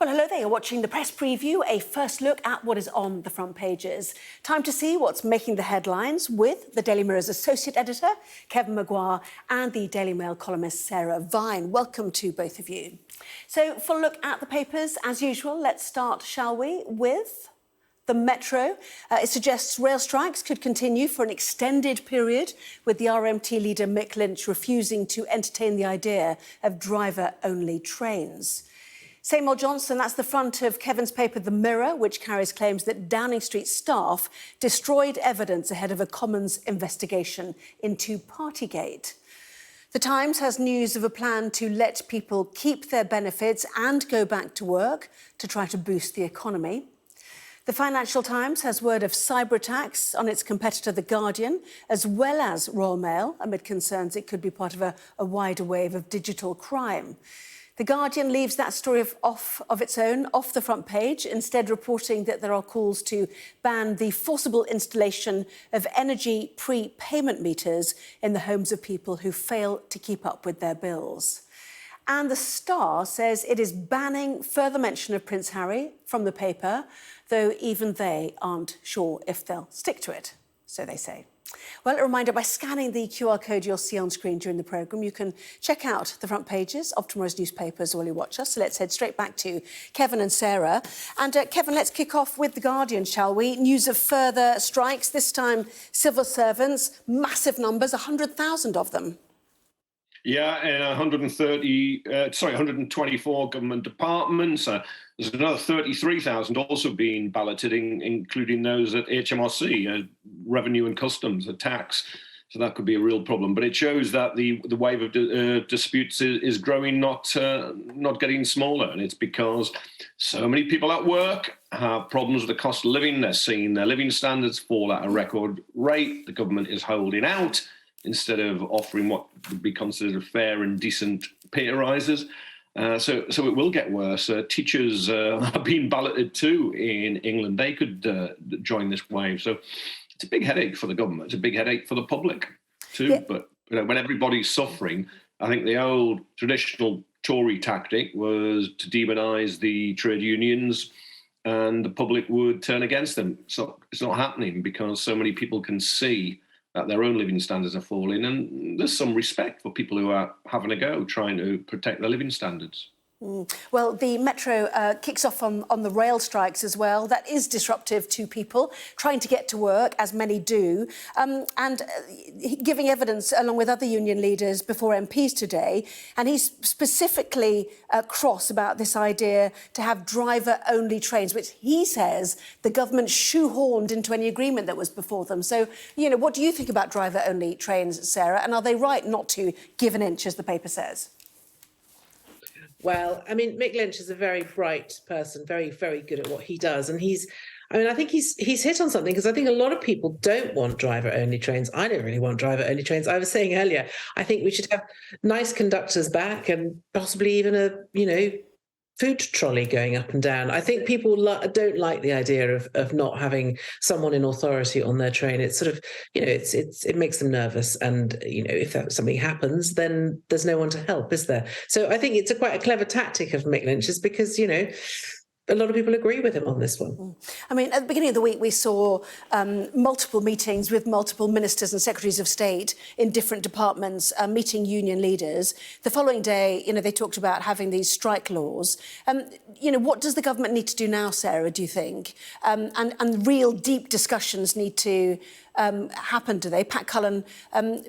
Well, hello there. You're watching the press preview, a first look at what is on the front pages. Time to see what's making the headlines with the Daily Mirror's associate editor, Kevin Maguire, and the Daily Mail columnist, Sarah Vine. Welcome to both of you. So, for a look at the papers, as usual, let's start, shall we, with the Metro. It suggests rail strikes could continue for an extended period, with the RMT leader Mick Lynch refusing to entertain the idea of driver-only trains. Same old Johnson, that's the front of Kevin's paper, The Mirror, which carries claims that Downing Street staff destroyed evidence ahead of a Commons investigation into Partygate. The Times has news of a plan to let people keep their benefits and go back to work to try to boost the economy. The Financial Times has word of cyber attacks on its competitor, The Guardian, as well as Royal Mail, amid concerns it could be part of a wider wave of digital crime. The Guardian leaves that story off the front page, instead reporting that there are calls to ban the forcible installation of energy prepayment meters in the homes of people who fail to keep up with their bills. And the Star says it is banning further mention of Prince Harry from the paper, though even they aren't sure if they'll stick to it, so they say. Well, a reminder, by scanning the QR code you'll see on screen during the programme, you can check out the front pages of tomorrow's newspapers while you watch us. So let's head straight back to Kevin and Sarah. And Kevin, let's kick off with The Guardian, shall we? News of further strikes, this time civil servants, massive numbers, 100,000 of them. Yeah, and 124 government departments. There's another 33,000 also being balloted, including those at HMRC, Revenue and Customs, tax. So that could be a real problem. But it shows that the wave of disputes is growing, not getting smaller. And it's because so many people at work have problems with the cost of living. They're seeing their living standards fall at a record rate. The government is holding out instead of offering what would be considered fair and decent pay rises. So it will get worse. Teachers are being balloted too in England. They could join this wave. So it's a big headache for the government. It's a big headache for the public too. Yeah. But when everybody's suffering, I think the old traditional Tory tactic was to demonise the trade unions and the public would turn against them. So it's not happening because so many people can see that their own living standards are falling, and there's some respect for people who are having a go, trying to protect their living standards. Well, the Metro kicks off on the rail strikes as well. That is disruptive to people trying to get to work, as many do, and giving evidence along with other union leaders before MPs today. And he's specifically cross about this idea to have driver-only trains, which he says the government shoehorned into any agreement that was before them. So, what do you think about driver-only trains, Sarah? And are they right not to give an inch, as the paper says? Well, I mean, Mick Lynch is a very bright person, very, very good at what he does. And I think he's hit on something, because I think a lot of people don't want driver-only trains. I don't really want driver-only trains. I was saying earlier, I think we should have nice conductors back and possibly even a, food trolley going up and down. I think people don't like the idea of not having someone in authority on their train. It's sort of, it makes them nervous. And, if something happens, then there's no one to help, is there? So I think it's quite a clever tactic of Mick Lynch's, because, a lot of people agree with him on this one. I mean, at the beginning of the week, we saw multiple meetings with multiple ministers and secretaries of state in different departments meeting union leaders. The following day, they talked about having these strike laws. What does the government need to do now, Sarah, do you think? And real deep discussions need to happen, do they? Pat Cullen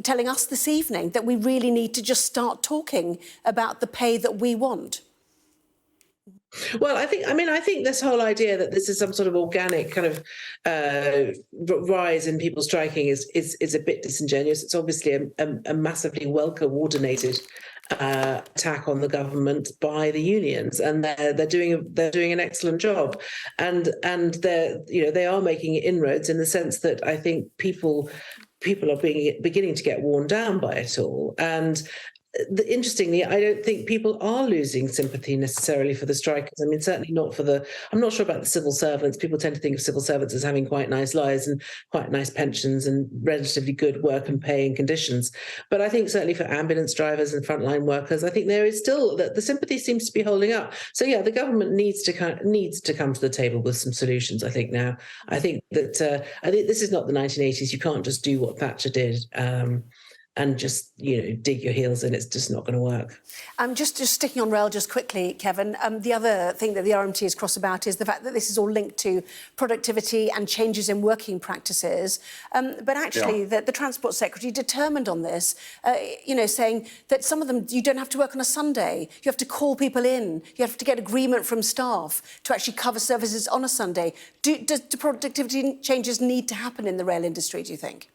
telling us this evening that we really need to just start talking about the pay that we want. Well, I think this whole idea that this is some sort of organic kind of rise in people striking is a bit disingenuous. It's obviously a massively well-coordinated attack on the government by the unions, and they're doing an excellent job, and they are making inroads in the sense that I think people are beginning to get worn down by it all, and interestingly, I don't think people are losing sympathy necessarily for the strikers. I mean, certainly not for I'm not sure about the civil servants. People tend to think of civil servants as having quite nice lives and quite nice pensions and relatively good work and pay and conditions. But I think certainly for ambulance drivers and frontline workers, I think there is still that the sympathy seems to be holding up. So yeah, the government needs to come to the table with some solutions. I think now. I think this is not the 1980s. You can't just do what Thatcher did. And just, dig your heels in. It's just not going to work. Just sticking on rail just quickly, Kevin, the other thing that the RMT is cross about is the fact that this is all linked to productivity and changes in working practices. But actually, the Transport Secretary determined on this, saying that some of them, you don't have to work on a Sunday. You have to call people in. You have to get agreement from staff to actually cover services on a Sunday. Do productivity changes need to happen in the rail industry, do you think?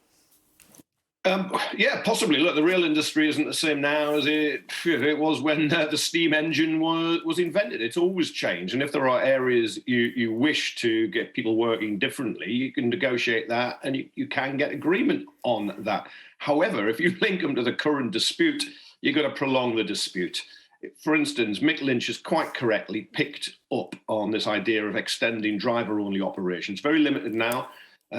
Yeah, possibly. Look, the rail industry isn't the same now as it was when the steam engine was invented. It's always changed. And if there are areas you wish to get people working differently, you can negotiate that and you can get agreement on that. However, if you link them to the current dispute, you've got to prolong the dispute. For instance, Mick Lynch has quite correctly picked up on this idea of extending driver-only operations. Very limited now.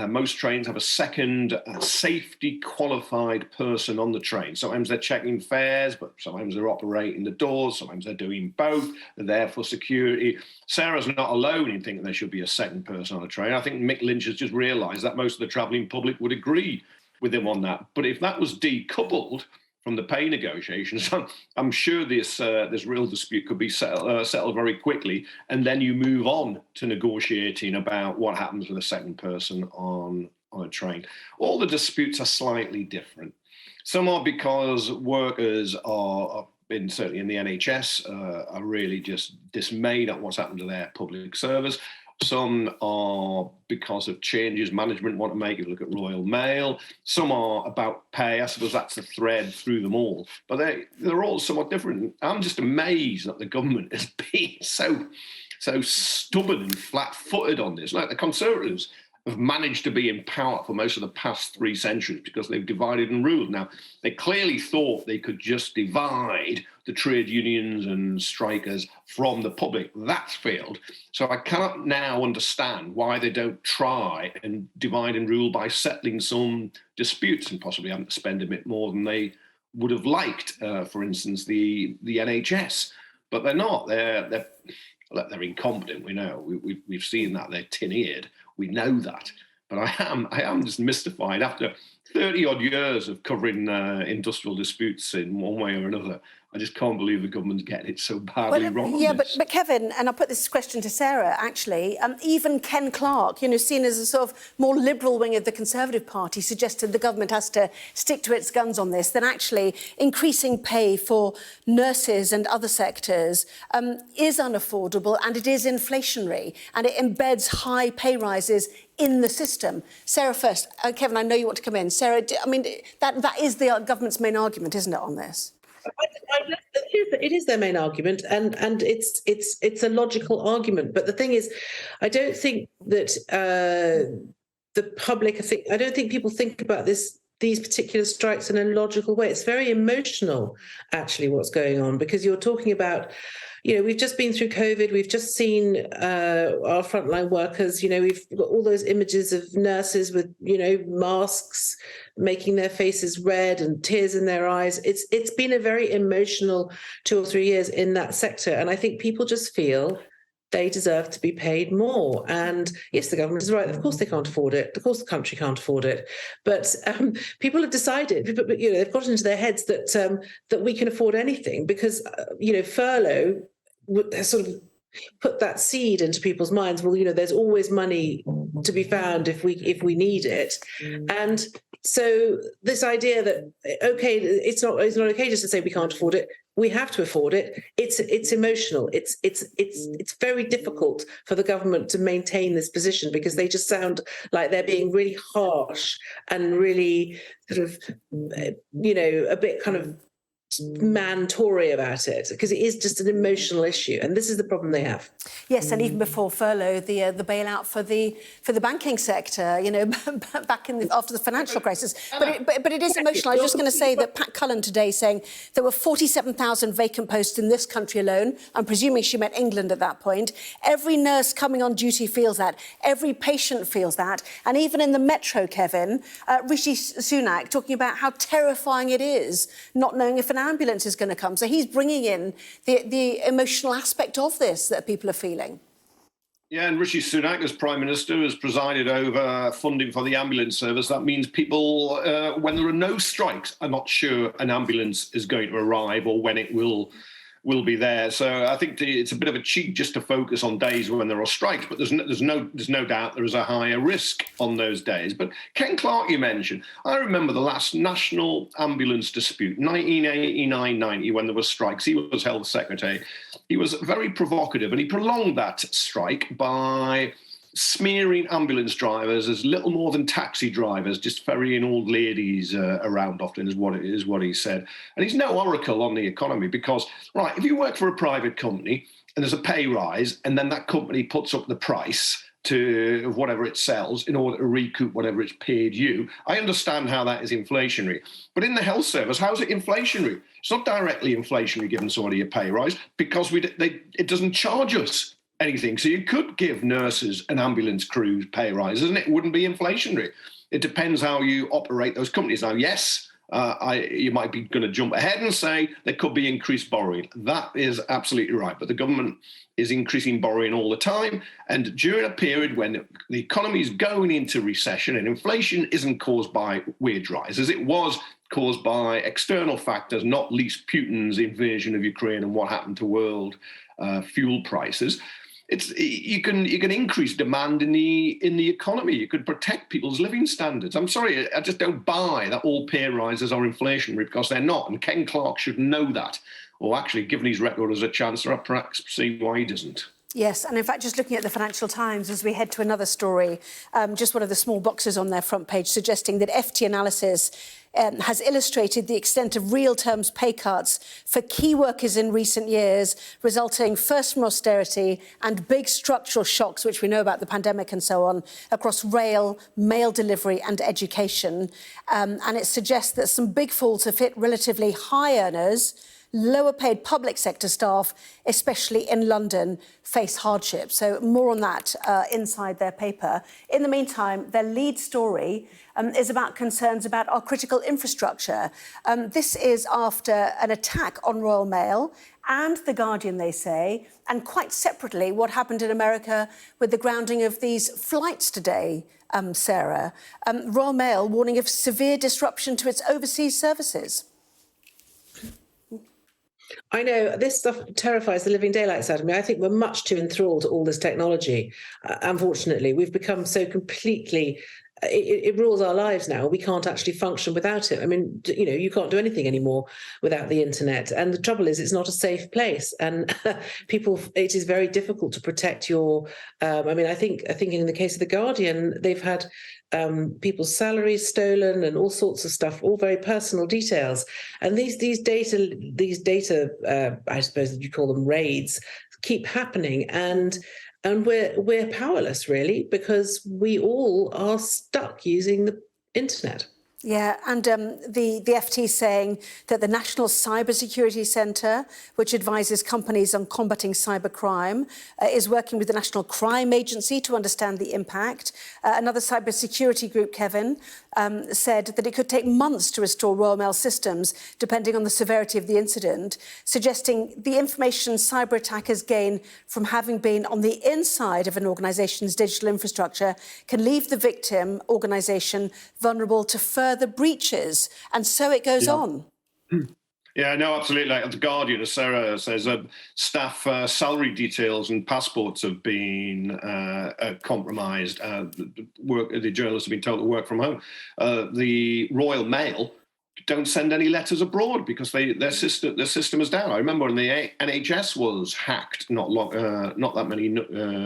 Most trains have a second safety qualified person on the train. Sometimes they're checking fares, but sometimes they're operating the doors. Sometimes they're doing both. They're there for security. Sarah's not alone in thinking there should be a second person on a train. I think Mick Lynch has just realised that most of the travelling public would agree with him on that. But if that was decoupled from the pay negotiations, I'm sure this real dispute could be settled very quickly, and then you move on to negotiating about what happens with a second person on a train. All the disputes are slightly different. Some are because workers certainly in the NHS, are really just dismayed at what's happened to their public service. Some are because of changes management want to make. You look at Royal Mail. Some are about pay. I suppose that's the thread through them all. But they're all somewhat different. I'm just amazed that the government has been so stubborn and flat-footed on this. Like the Conservatives have managed to be in power for most of the past 3 centuries because they've divided and ruled. Now, they clearly thought they could just divide the trade unions and strikers from the public. That's failed. So I cannot now understand why they don't try and divide and rule by settling some disputes and possibly having to spend a bit more than they would have liked, for instance, the NHS. But they're not. They're incompetent, we know. We've seen that. They're tin-eared. We know that. But I am just mystified. After 30-odd years of covering industrial disputes in one way or another, I just can't believe the government's getting it so badly wrong. Yeah, but Kevin, and I'll put this question to Sarah, actually, even Ken Clarke, seen as a sort of more liberal wing of the Conservative Party, suggested the government has to stick to its guns on this, that actually increasing pay for nurses and other sectors is unaffordable and it is inflationary and it embeds high pay rises in the system. Sarah first. Kevin, I know you want to come in. Sarah, that is the government's main argument, isn't it, on this? It is their main argument, and it's a logical argument. But the thing is, I don't think that the public. I don't think people think about these particular strikes in a logical way. It's very emotional, actually, what's going on, because you're talking about. We've just been through COVID. We've just seen our frontline workers. We've got all those images of nurses with, masks, making their faces red and tears in their eyes. It's been a very emotional 2 or 3 years in that sector. And I think people just feel they deserve to be paid more. And yes, the government is right. Of course they can't afford it. Of course the country can't afford it. But people have decided, they've got into their heads that we can afford anything because, furlough has sort of put that seed into people's minds. Well, there's always money to be found if we need it. And so this idea that, okay, it's not okay just to say we can't afford it. We have to afford it. It's emotional. It's very difficult for the government to maintain this position because they just sound like they're being really harsh and really sort of, a bit kind of man-Tory about it, because it is just an emotional issue. And this is the problem they have. Yes, and even before furlough, the bailout for the banking sector, back after the financial crisis. But it is emotional. I was just going to say that Pat Cullen today saying there were 47,000 vacant posts in this country alone. I'm presuming she meant England at that point. Every nurse coming on duty feels that. Every patient feels that. And even in the metro, Kevin, Rishi Sunak talking about how terrifying it is not knowing if an ambulance is going to come. So he's bringing in the emotional aspect of this that people are feeling. Yeah, and Rishi Sunak, as Prime Minister, has presided over funding for the ambulance service. That means people, when there are no strikes, are not sure an ambulance is going to arrive or when it will be there. So I think it's a bit of a cheat just to focus on days when there are strikes, but there's no doubt there is a higher risk on those days. But Ken Clarke, you mentioned, I remember the last national ambulance dispute, 1989-90, when there were strikes. He was health secretary. He was very provocative, and he prolonged that strike by smearing ambulance drivers as little more than taxi drivers, just ferrying old ladies around often is what he said. And he's no oracle on the economy because, right, if you work for a private company and there's a pay rise and then that company puts up the price to whatever it sells in order to recoup whatever it's paid you, I understand how that is inflationary. But in the health service, how is it inflationary? It's not directly inflationary giving somebody a pay rise because it doesn't charge us anything. So you could give nurses and ambulance crews pay rises and it wouldn't be inflationary. It depends how you operate those companies. Now, yes, you might be going to jump ahead and say there could be increased borrowing. That is absolutely right. But the government is increasing borrowing all the time. And during a period when the economy is going into recession and inflation isn't caused by wage rises, it was caused by external factors, not least Putin's invasion of Ukraine and what happened to world fuel prices. You can increase demand in the economy. You could protect people's living standards. I'm sorry, I just don't buy that all pay rises are inflationary because they're not. And Ken Clarke should know that, or actually, given his record as a chancellor, perhaps see why he doesn't. Yes, and in fact, just looking at the Financial Times as we head to another story, just one of the small boxes on their front page suggesting that FT analysis has illustrated the extent of real terms pay cuts for key workers in recent years, resulting first from austerity and big structural shocks, which we know about the pandemic and so on, across rail, mail delivery and education. And it suggests that some big falls have hit relatively high earners. Lower paid public sector staff, especially in London, face hardship. So more on that inside their paper. In the meantime, their lead story is about concerns about our critical infrastructure. This is after an attack on Royal Mail and The Guardian, they say, and quite separately, what happened in America with the grounding of these flights today, Sarah. Royal Mail warning of severe disruption to its overseas services. I know this stuff terrifies the living daylights out of me. I think we're much too enthralled to all this technology. Unfortunately, we've become so completely. It rules our lives now. We can't actually function without it. I mean, you can't do anything anymore without the internet. And the trouble is, it's not a safe place. And it is very difficult to protect your. I think in the case of The Guardian, they've had people's salaries stolen and all sorts of stuff, all very personal details. And these data, I suppose you call them raids, keep happening. And we're powerless, really, because we all are stuck using the internet. Yeah, and the FT saying that the National Cybersecurity Centre, which advises companies on combating cybercrime, is working with the National Crime Agency to understand the impact. Another cybersecurity group, Kevin, said that it could take months to restore Royal Mail systems, depending on the severity of the incident, suggesting the information cyber attackers gain from having been on the inside of an organisation's digital infrastructure can leave the victim organisation vulnerable to further breaches, and so it goes on. Yeah, no, absolutely. Like The Guardian, as Sarah says, staff salary details and passports have been compromised. The journalists have been told to work from home. The Royal Mail don't send any letters abroad because their system is down. I remember when the NHS was hacked not that many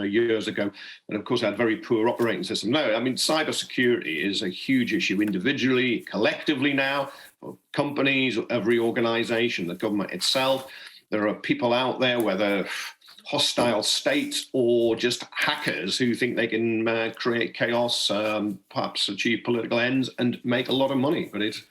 years ago, and of course they had very poor operating system. No, I mean cybersecurity is a huge issue individually, collectively now, for companies, every organisation, the government itself. There are people out there, whether hostile states or just hackers who think they can create chaos, perhaps achieve political ends and make a lot of money. But it's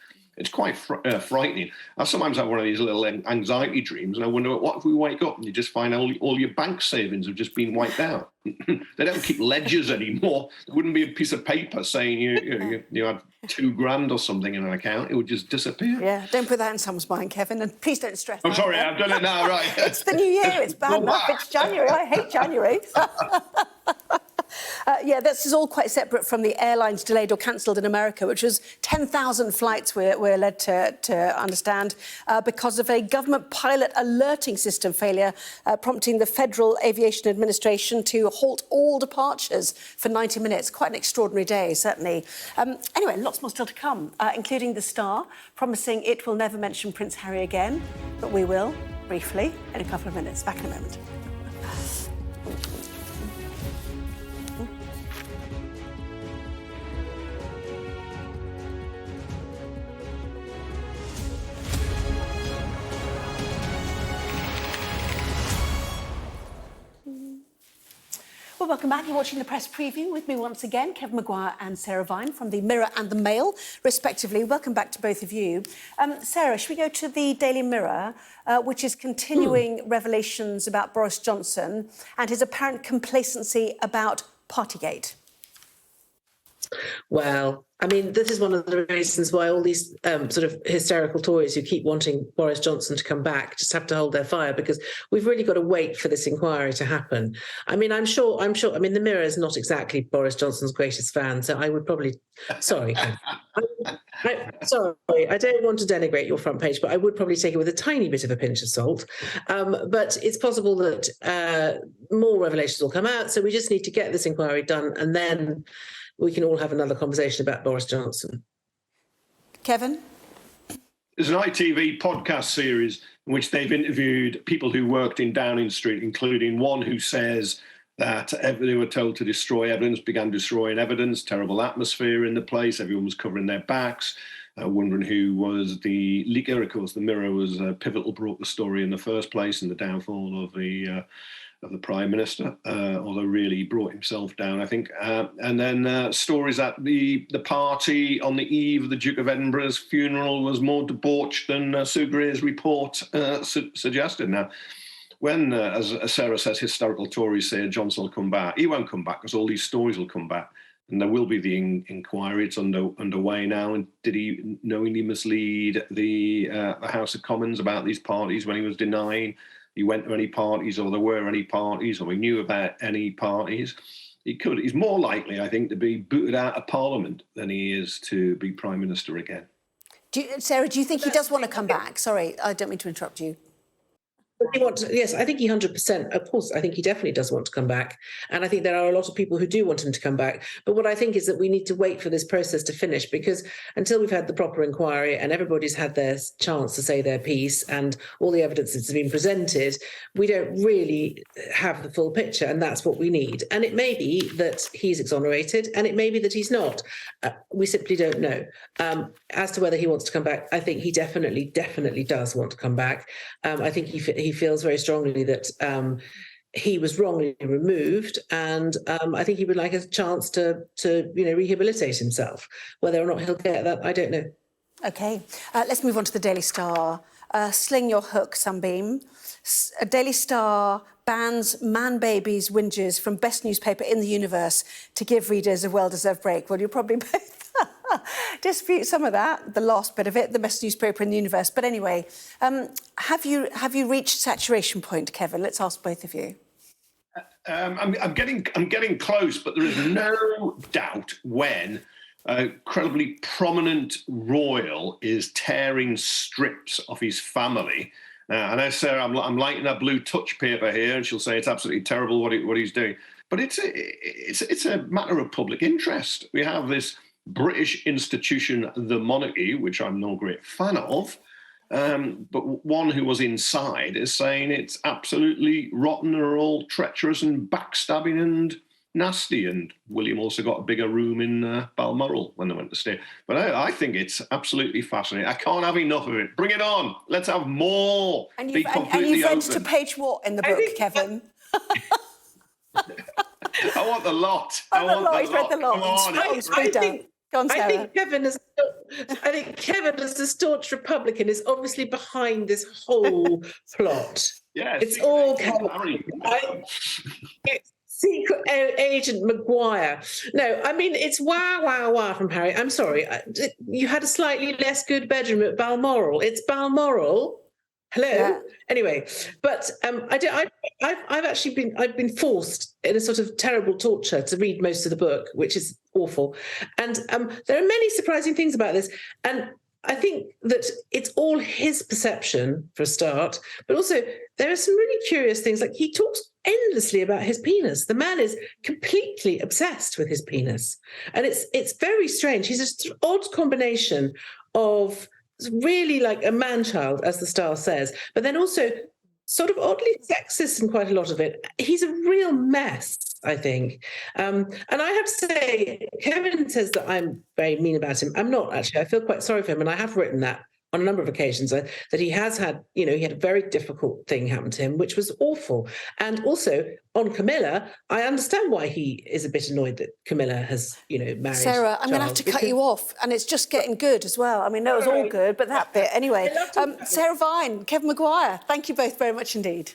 quite frightening. I sometimes have one of these little anxiety dreams, and I wonder, what if we wake up and you just find all your bank savings have just been wiped out? They don't keep ledgers anymore. There wouldn't be a piece of paper saying you had $2,000 or something in an account. It would just disappear. Yeah, don't put that in someone's mind, Kevin, and please don't stress. I'm sorry, I've done it now, right? It's the new year. It's bad enough. It's January. I hate January. Yeah, this is all quite separate from the airlines delayed or cancelled in America, which was 10,000 flights we're led to understand because of a government pilot alerting system failure, prompting the Federal Aviation Administration to halt all departures for 90 minutes. Quite an extraordinary day, certainly. Anyway, lots more still to come, including The Star, promising it will never mention Prince Harry again, but we will, briefly, in a couple of minutes. Back in a moment. Well, welcome back. You're watching the press preview with me once again, Kevin Maguire and Sarah Vine from the Mirror and the Mail, respectively. Welcome back to both of you. Sarah, should we go to the Daily Mirror, which is continuing revelations about Boris Johnson and his apparent complacency about Partygate? Well, I mean, this is one of the reasons why all these sort of hysterical Tories who keep wanting Boris Johnson to come back just have to hold their fire, because we've really got to wait for this inquiry to happen. I mean, I'm sure. I mean, the Mirror is not exactly Boris Johnson's greatest fan, so I would probably. Sorry, sorry, I don't want to denigrate your front page, but I would probably take it with a tiny bit of a pinch of salt. But it's possible that more revelations will come out, so we just need to get this inquiry done, and then we can all have another conversation about Boris Johnson. Kevin? There's an ITV podcast series in which they've interviewed people who worked in Downing Street, including one who says that they were told to destroy evidence, began destroying evidence, terrible atmosphere in the place, everyone was covering their backs, wondering who was the leaker. Of course, the Mirror was pivotal, brought the story in the first place and the downfall of the Prime Minister, although really brought himself down, I think. And then stories at the party on the eve of the Duke of Edinburgh's funeral was more debauched than Sue Gray's report suggested. Now, when, as Sarah says, hysterical Tories say Johnson will come back, he won't come back because all these stories will come back. And there will be the inquiry. It's underway now. And did he knowingly mislead the House of Commons about these parties when he was denying he went to any parties, or there were any parties, or he knew about any parties? He's more likely, I think, to be booted out of Parliament than he is to be Prime Minister again. Sarah, do you think he does want to come back? Sorry, I don't mean to interrupt you. Yes, I think he 100%. Of course, I think he definitely does want to come back. And I think there are a lot of people who do want him to come back. But what I think is that we need to wait for this process to finish, because until we've had the proper inquiry and everybody's had their chance to say their piece and all the evidence that's been presented, we don't really have the full picture. And that's what we need. And it may be that he's exonerated and it may be that he's not. We simply don't know. As to whether he wants to come back, I think he definitely does want to come back. I think he feels very strongly that he was wrongly removed, and I think he would like a chance to rehabilitate himself. Whether or not he'll get that, I don't know. OK, let's move on to the Daily Star. Sling your hook, Sunbeam. Daily Star bans Man Baby's whinges from best newspaper in the universe to give readers a well-deserved break. Well, you'll probably both dispute some of that, the last bit of it, the best newspaper in the universe. But anyway, have you reached saturation point, Kevin? Let's ask both of you. I'm getting close, but there is no doubt when a incredibly prominent royal is tearing strips of his family. I know, Sarah, I'm lighting a blue touch paper here, and she'll say it's absolutely terrible what he's doing. But it's a matter of public interest. We have this British institution, the monarchy, which I'm no great fan of, but one who was inside is saying it's absolutely rotten, or all treacherous and backstabbing and nasty. And William also got a bigger room in Balmoral when they went to stay. But I think it's absolutely fascinating. I can't have enough of it. Bring it on. Let's have more. And you've read to page what in the book, Kevin? I want the lot. Oh, the lot. He's read the lot. Come on. It's pretty done. Go on, I Sarah. think Kevin, as a staunch Republican, is obviously behind this whole plot. Yeah, it's all Kevin. It's secret agent Maguire. No, I mean, it's wow from Harry. I'm sorry. You had a slightly less good bedroom at Balmoral. It's Balmoral. Hello. Yeah. Anyway, but I've been forced in a sort of terrible torture to read most of the book, which is awful. And there are many surprising things about this. And I think that it's all his perception for a start, but also there are some really curious things. Like, he talks endlessly about his penis. The man is completely obsessed with his penis. And it's very strange. He's an odd combination of really like a man-child, as the style says, but then also sort of oddly sexist in quite a lot of it. He's a real mess, I think. And I have to say, Kevin says that I'm very mean about him. I'm not, actually. I feel quite sorry for him, and I have written that on a number of occasions, that he has had, he had a very difficult thing happen to him, which was awful. And also on Camilla, I understand why he is a bit annoyed that Camilla has, married. Sarah, I'm going to have to cut you off, and it's just getting good as well. I mean, that was all good, but that bit anyway. Sarah Vine, Kevin Maguire, thank you both very much indeed.